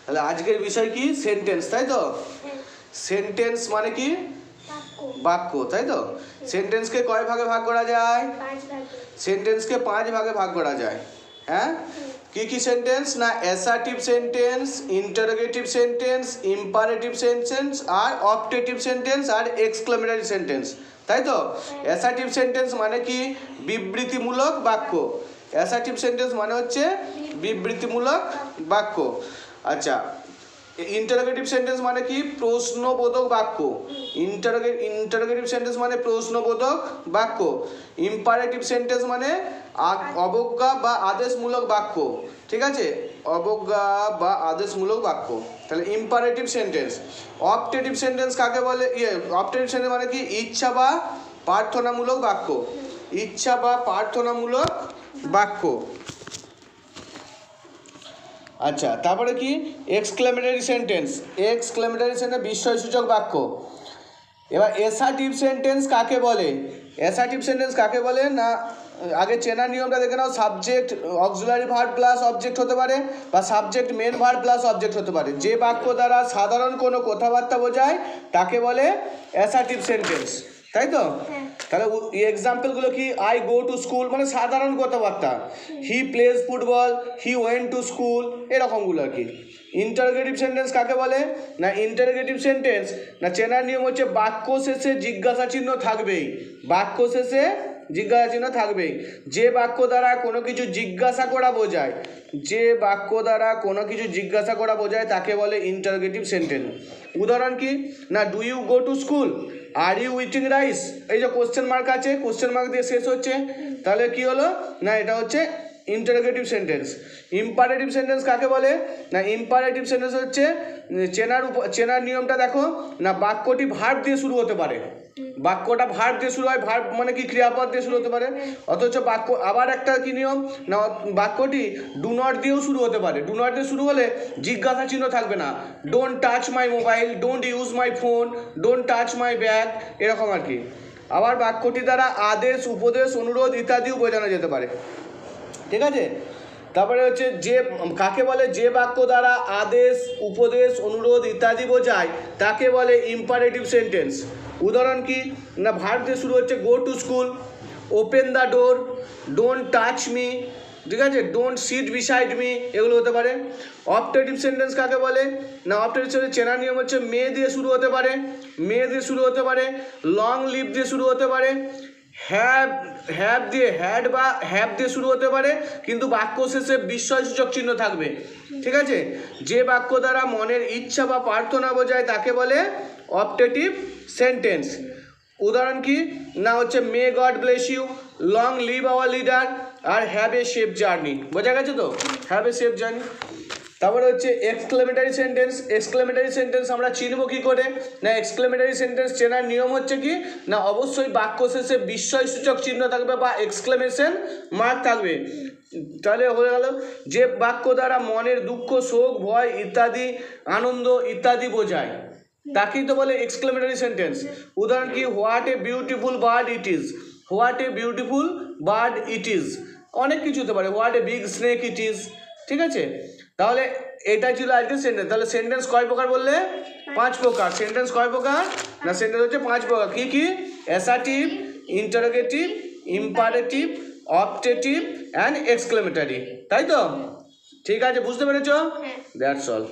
তাহলে আজকের বিষয় কি সেন্টেন্স, তাই তো? সেন্টেন্স মানে কি? বাক্য, তাই তো? সেন্টেন্সকে কয় ভাগে ভাগ করা যায়? সেন্টেন্সকে 5 ভাগে ভাগ করা যায়। হ্যাঁ, কি কি সেন্টেন্স না? Assertive sentence, interrogative sentence, imperative sentence আর অপটেটিভ সেন্টেন্স আর এক্সক্লেমেটরি সেন্টেন্স, তাই তো? অ্যাসার্টিভ সেন্টেন্স মানে কি? বিবৃতিমূলক বাক্য। অ্যাসার্টিভ সেন্টেন্স মানে হচ্ছে বিবৃতিমূলক বাক্য। আচ্ছা, ইন্টারোগেটিভ সেন্টেন্স মানে কি? প্রশ্নবোধক বাক্য। ইন্টারোগেটিভ সেন্টেন্স মানে প্রশ্নবোধক বাক্য। ইম্পারেটিভ সেন্টেন্স মানে অবজ্ঞা বা আদেশমূলক বাক্য, ঠিক আছে? অবজ্ঞা বা আদেশমূলক বাক্য, তাহলে ইম্পারেটিভ সেন্টেন্স। অপটেটিভ সেন্টেন্স কাকে বলে? অপটেটিভ সেন্টেন্স মানে কি? ইচ্ছা বা প্রার্থনামূলক বাক্য। ইচ্ছা বা প্রার্থনামূলক বাক্য। আচ্ছা, তারপরে কি? Exclamatory sentence. এক্সক্লেমেটরি সেন্টেন্স বিস্ময়সূচক বাক্য। এবার অ্যাসার্টিভ সেন্টেন্স কাকে বলে? অ্যাসার্টিভ সেন্টেন্স কাকে বলে না? আগে চেনার নিয়মটা দেখে নাও। Subject auxiliary verb plus object হতে পারে বা subject main verb plus object হতে পারে। যে বাক্য দ্বারা সাধারণ কোনো কথাবার্তা বোঝায় তাকে বলে অ্যাসার্টিভ সেন্টেন্স, তাই তো? তাহলে এক্সাম্পলগুলো কি? আই গো টু স্কুল মানে সাধারণ কথাবার্তা। He plays football, he went to school, এরকমগুলো আর কি। ইন্টারোগেটিভ সেন্টেন্স কাকে বলে না? ইন্টারোগেটিভ সেন্টেন্স না চেনার নিয়ম হচ্ছে বাক্য শেষে জিজ্ঞাসা চিহ্ন থাকবেই। বাক্য শেষে জিজ্ঞাসা চিহ্ন থাকবেই। যে বাক্য দ্বারা কোনো কিছু জিজ্ঞাসা করা বোঝায়, যে বাক্য দ্বারা কোনো কিছু জিজ্ঞাসা করা বোঝায় তাকে বলে ইন্টারোগেটিভ সেন্টেন্স। উদাহরণ কি না? Do you go to school, are you eating rice. এই যে কোশ্চেন মার্ক আছে, কোশ্চেন মার্ক দিয়ে শেষ হচ্ছে, তাহলে কি হলো না? এটা হচ্ছে ইন্টারোগেটিভ সেন্টেন্স। ইম্পারেটিভ সেন্টেন্স কাকে বলে না? ইম্পারেটিভ সেন্টেন্স হচ্ছে চেনার নিয়মটা দেখো না। বাক্যটি ভার্ব দিয়ে শুরু হতে পারে। বাক্যটা ভার্ব দিয়ে শুরু হয়। ভার্ব মানে কি? ক্রিয়াপদ দিয়ে শুরু হতে পারে। অথচ বাক্য আবার একটা কি নিয়ম না? বাক্যটি ডু নট দিয়েও শুরু হতে পারে। ডু নট দিয়ে শুরু হলে জিজ্ঞাসা চিহ্ন থাকবে না। Don't touch my mobile, don't use my phone, don't touch my bag, এরকম আর কি। আবার বাক্যটি দ্বারা আদেশ, উপদেশ, অনুরোধ ইত্যাদিও বোঝানো যেতে পারে, ঠিক আছে? তারপরে হচ্ছে যে কাকে বলে? যে বাক্য দ্বারা আদেশ, উপদেশ, অনুরোধ ইত্যাদি বোঝায় তাকে বলে ইম্পারেটিভ সেন্টেন্স। উদাহরণ কি না? ভার্ব দিয়ে শুরু হচ্ছে গো to school, open the door, don't touch me, ঠিক আছে? ডোন্ট সিট বিসাইড মি, এগুলো হতে পারে। অপটেটিভ সেন্টেন্স কাকে বলে না? অপটেটিভ সেন্টেন্স চেনার নিয়ম হচ্ছে মে দিয়ে শুরু হতে পারে, মে দিয়ে শুরু হতে পারে, লং লিভ দিয়ে শুরু হতে পারে, হ্যাভ দিয়ে, হ্যাড বা হ্যাভ দিয়ে শুরু হতে পারে, কিন্তু বাক্য শেষে বিস্ময়সূচক চিহ্ন থাকবে, ঠিক আছে? যে বাক্য দ্বারা মনের ইচ্ছা বা প্রার্থনা বোঝায় তাকে বলে অপটেটিভ সেন্টেন্স। উদাহরণ কি না? হচ্ছে may god bless you, long live our leader আর হ্যাভ এ সেফ জার্নি। বোঝা গেছে তো? Have a safe journey. তারপরে হচ্ছে এক্সক্লেমেটরি সেন্টেন্স। এক্সক্লেমেটরি সেন্টেন্স আমরা চিনব কী করে না? এক্সক্লেমেটরি সেন্টেন্স চেনার নিয়ম হচ্ছে কি না? অবশ্যই বাক্য শেষে বিস্ময়সূচক চিহ্ন থাকবে বা এক্সক্লেমেশন মার্ক থাকবে। তাহলে হয়ে গেল যে বাক্য দ্বারা মনের দুঃখ, শোক, ভয় ইত্যাদি, আনন্দ ইত্যাদি বোঝায় তাকেই তো বলে এক্সক্লেমেটরি সেন্টেন্স। উদাহরণ কি? What a beautiful bird it is, what a beautiful bird it is, অনেক কিছু হতে পারে। What a big snake it is, ঠিক আছে? তাহলে এটাই ছিল আজকে সেন্টেন্স। তাহলে সেন্টেন্স কয় প্রকার বললে? 5 প্রকার। সেন্টেন্স কয় প্রকার না? সেন্টেন্স হচ্ছে 5 প্রকার। কি কি? Assertive, interrogative, imperative, optative and exclamatory, তাই তো? ঠিক আছে, বুঝতে পেরেছো? That's all.